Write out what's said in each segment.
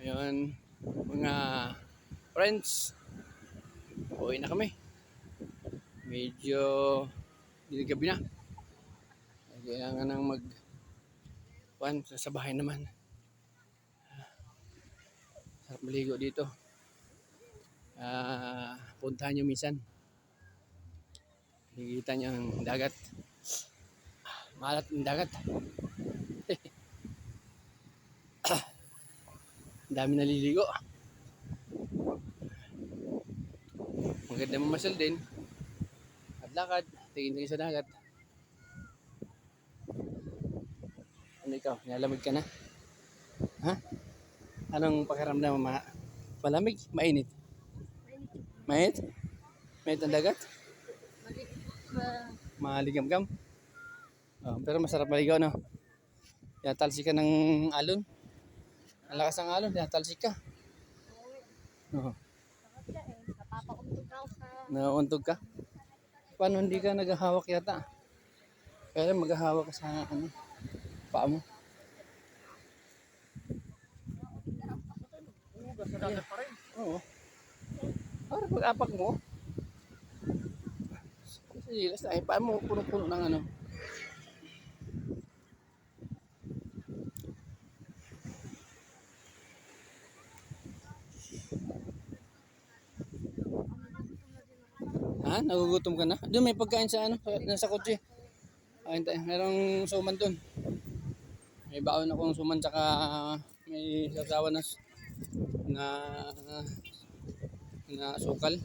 Ngayon, mga friends, uwi na kami. Medyo gabi na. Kailangan nang sa bahay naman. Sarap maligo dito. Puntahan nyo minsan. Nakikita nyo ang dagat. Malat ang dagat. Dami naliligo. Maganda mamasyal din. At lakad, tingin-tingin sa dagat. Ano ikaw? Nalamig ka na? Ha? Anong pakiramdam mo? Malamig? Mainit? Mainit? Mainit ang dagat? Maligam-gam? Oh, pero masarap maligaw, no? Tinatalsik ka ng alon. Ang lakas ng alon, tinatalsik ka. Oh. Nauuntog ka? Paano hindi ka naghahawak yata? Kaya maghahawak ka sa paa mo. Sa dagat pa rin? Oo. Parang pag-apak mo. Silas na, paa mo puno-puno ng ano. Ha? Nagugutom ka na? Doon may pagkain sa nasa kotse. Ayun tayo, merong suman doon. May baon akong suman tsaka may sasawa na sukal.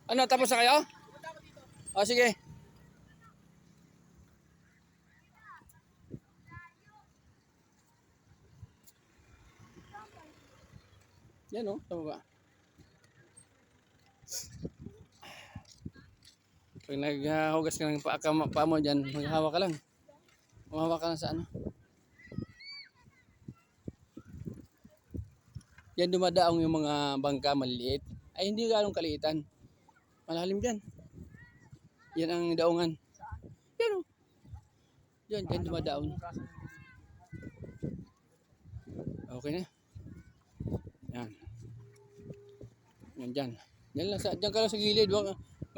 Ano, tapos na kayo? O, sige. Yan o, tama ba? Pag naghugas ka ng paa mo dyan, maghahawa ka lang. Umahawa ka lang sa ano. Yan dumadaong yung mga bangka maliliit. Ay hindi ganong kaliitan. Malalim dyan. Yan ang daungan. Yan o. Yan dumadaong. Okay na. Yan. Yan dyan. Dyan ka lang sa gilid.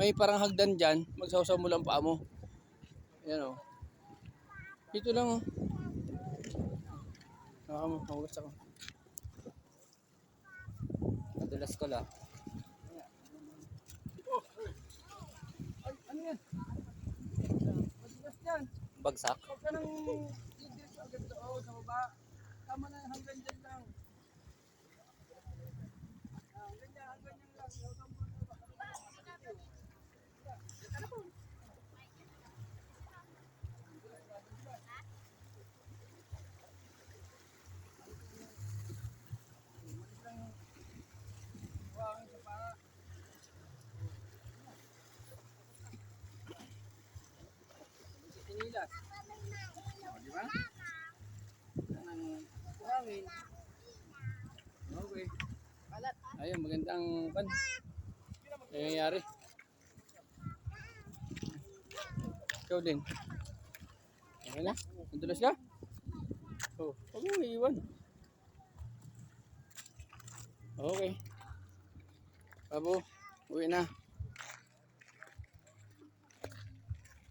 May parang hagdan dyan. Magsawsaw mo lang paa mo. Yan o. Dito lang o. Mahugas ako. Madulas ko lang. Ano yan? Madulas yan. Bagsak? Huwag ka nang igil sa agad doon sa baba. Tama na hanggang dyan lang. Hanggang yan lang. Sinilas. O, di ba? Ang buhangin. Okay. Ayun, magandang nangyayari. Ikaw din. Okay na? Nadulas ka? Oh, huwag mo iiwan. Okay. Babo, uwi na.